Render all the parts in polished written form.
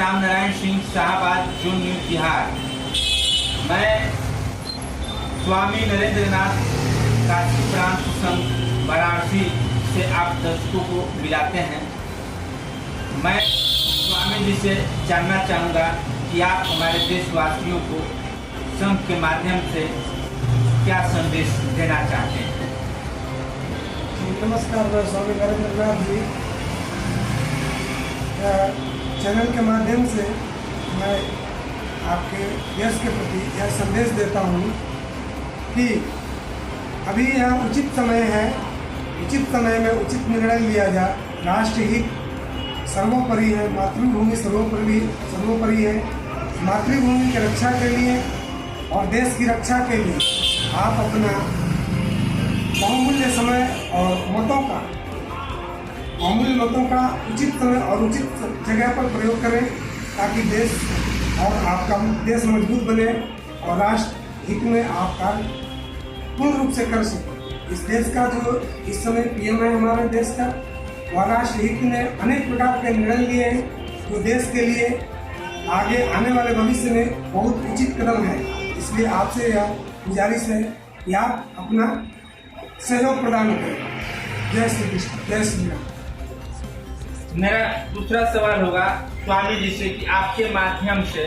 राम नारायण सिंह शाहबाद जून new Bihar. मैं स्वामी नरेंद्रनाथ काशी प्रांत संघ वाराणसी से आप दर्शकों को मिलाते हैं। मैं स्वामी जी से जानना चाहूँगा कि आप हमारे देशवासियों को संघ के माध्यम से क्या संदेश देना चाहते हैं। नमस्कार, मैं स्वामी नरेंद्रनाथ जी चैनल के माध्यम से मैं आपके देश के प्रति यह संदेश देता हूँ कि अभी यह उचित समय है। उचित समय में उचित निर्णय लिया जाए। राष्ट्र हित सर्वोपरि है, मातृभूमि सर्वोपरि है। मातृभूमि की रक्षा के लिए और देश की रक्षा के लिए आप अपना बहुमूल्य समय और बहुमूल्य मतों का उचित समय और उचित जगह पर प्रयोग करें, ताकि देश और आपका देश मजबूत बने और राष्ट्र हित में आप कार्य पूर्ण रूप से कर सकें। इस देश का जो इस समय पीएम है हमारे देश का, वह राष्ट्र हित में अनेक प्रकार के निर्णय लिए हैं जो देश के लिए आगे आने वाले भविष्य में बहुत उचित कदम है। इसलिए आपसे यह गुजारिश है कि आप अपना सहयोग प्रदान करें। जय श्री कृष्ण, जय श्री राम। मेरा दूसरा सवाल होगा स्वामी जी से कि आपके माध्यम से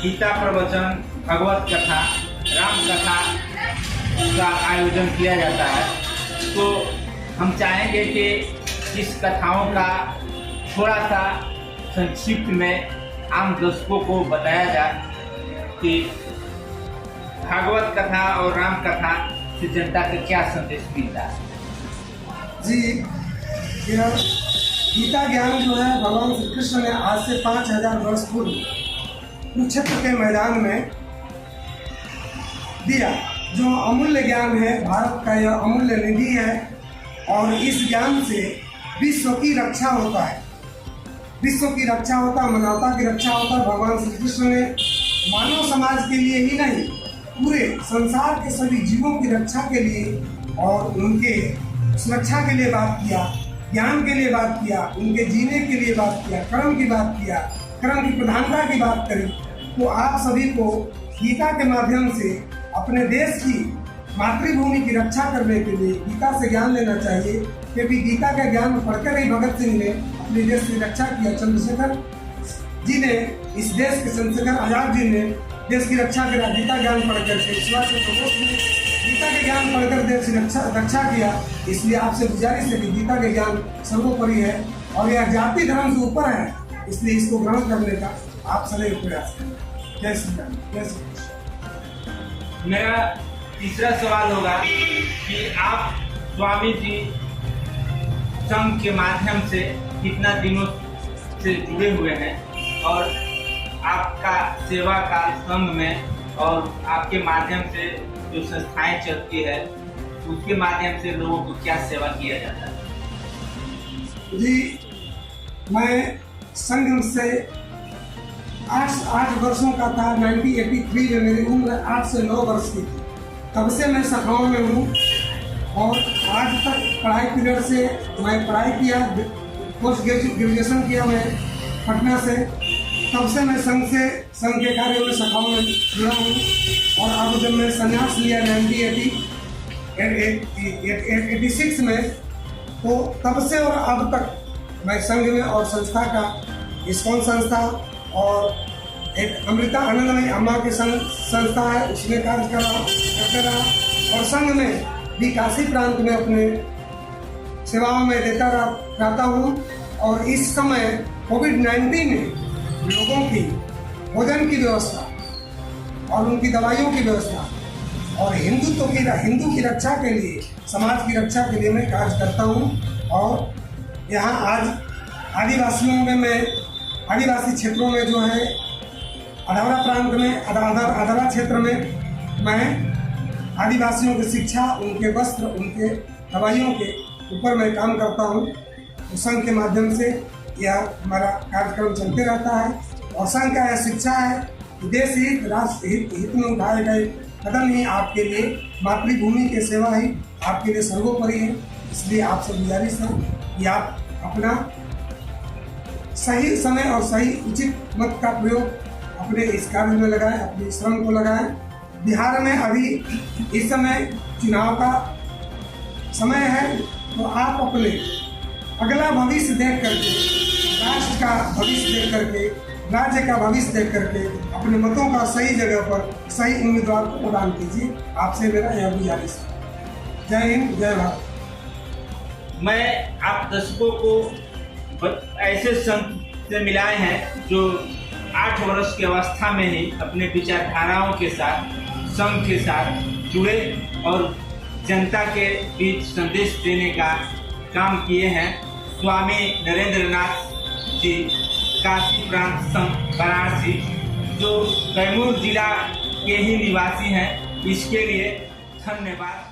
गीता प्रवचन, भगवत कथा, राम कथा का आयोजन किया जाता है, तो हम चाहेंगे कि इस कथाओं का थोड़ा सा संक्षिप्त में आम दर्शकों को बताया जाए कि भागवत कथा और राम कथा से जनता का क्या संदेश मिलता है। जी, यह गीता ज्ञान जो है भगवान श्री कृष्ण ने आज से 5000 वर्ष पूर्व कुरुक्षेत्र के मैदान में दिया। जो अमूल्य ज्ञान है, भारत का यह अमूल्य निधि है और इस ज्ञान से विश्व की रक्षा होता है। विश्व की रक्षा होता है, मानवता की रक्षा होता है। भगवान श्री कृष्ण ने मानव समाज के लिए ही नहीं, पूरे संसार के सभी जीवों की रक्षा के लिए और उनके सुरक्षा के लिए बात किया, ज्ञान के लिए बात किया, उनके जीने के लिए बात किया, कर्म की बात किया, कर्म की प्रधानता की बात करी। तो आप सभी को गीता के माध्यम से अपने देश की मातृभूमि की रक्षा करने के लिए गीता से ज्ञान लेना चाहिए, क्योंकि गीता का ज्ञान पढ़कर ही भगत सिंह ने अपने देश की रक्षा किया। चंद्रशेखर जी ने, इस देश के चंद्रशेखर आजाद जी ने देश की रक्षा करा गीता ज्ञान पढ़कर के। सुभाष चंद्र बोस ने गीता के ज्ञान पढ़कर देश की रक्षा किया। इसलिए आपसे गुजारिश है कि गीता के ज्ञान सर्वोपरि है और यह जाति धर्म से ऊपर है, इसलिए इसको ग्रहण करने का आप सदैव प्रयास करें। जय श्री राम, जय श्री कृष्ण। मेरा तीसरा सवाल होगा कि आप स्वामी जी संघ के माध्यम से कितना दिनों से जुड़े हुए हैं और आपका सेवा काल संघ में और आपके माध्यम से जो संस्थाएं चलती है उसके माध्यम से लोगों को क्या सेवा किया जाता है। जी, मैं संघ से 8 वर्षों का था। 1983 में मेरी उम्र 8 से 9 वर्ष की थी। तब से मैं शाखाओं में हूँ और आज तक पढ़ाई पीरियड से मैं पढ़ाई किया, पोस्ट ग्रेजुएशन किया मैं पटना से। तब से मैं संघ के कार्यों में शाखाओं में जुड़ा हूँ और अब जब मैं संन्यास लिया 1986 में, तो तब से और अब तक मैं संघ में और संस्था का इस्कॉन संस्था और एक अमृता आनंदमयी अम्मा की संस्था है, उसमें कार्य करते रहा और संघ में भी काशी प्रांत में अपने सेवाओं में देता रहता हूँ। और इस समय कोविड-19 में लोगों की भोजन की व्यवस्था और उनकी दवाइयों की व्यवस्था और हिंदू की रक्षा के लिए, समाज की रक्षा के लिए मैं कार्य करता हूँ। और यहाँ आज आदिवासियों में मैं आदिवासी क्षेत्रों में जो है अधौरा प्रांत में अधौरा क्षेत्र में मैं आदिवासियों की शिक्षा, उनके वस्त्र, उनके दवाइयों के ऊपर मैं काम करता हूँ। तो संघ के माध्यम से यह हमारा कार्यक्रम चलते रहता है और संघ का यह शिक्षा है कि देश हित, राष्ट्र हित में उठाए गए कदम ही आपके लिए, मातृभूमि की सेवा ही आपके लिए सर्वोपरि है। इसलिए आपसे गुजारिश है कि आप अपना सही समय और सही उचित मत का प्रयोग अपने इस कार्य में लगाएं, अपने श्रम को लगाएं। बिहार में अभी इस समय चुनाव का समय है, तो आप अपने अगला भविष्य देख करके, राष्ट्र का भविष्य देख करके, राज्य का भविष्य देख करके अपने मतों का सही जगह पर सही उम्मीदवार को प्रदान कीजिए। आपसे मेरा यह गुजारिश है। जय हिंद, जय भारत। मैं आप दर्शकों को ऐसे संत से मिलाए हैं जो 8 वर्ष की अवस्था में ही अपने विचारधाराओं के साथ, संघ के साथ जुड़े और जनता के बीच संदेश देने का काम किए हैं। स्वामी नरेंद्र नाथ जी, काशी प्रांत संघ वाराणसी, जो कैमूर जिला के ही निवासी हैं। इसके लिए धन्यवाद।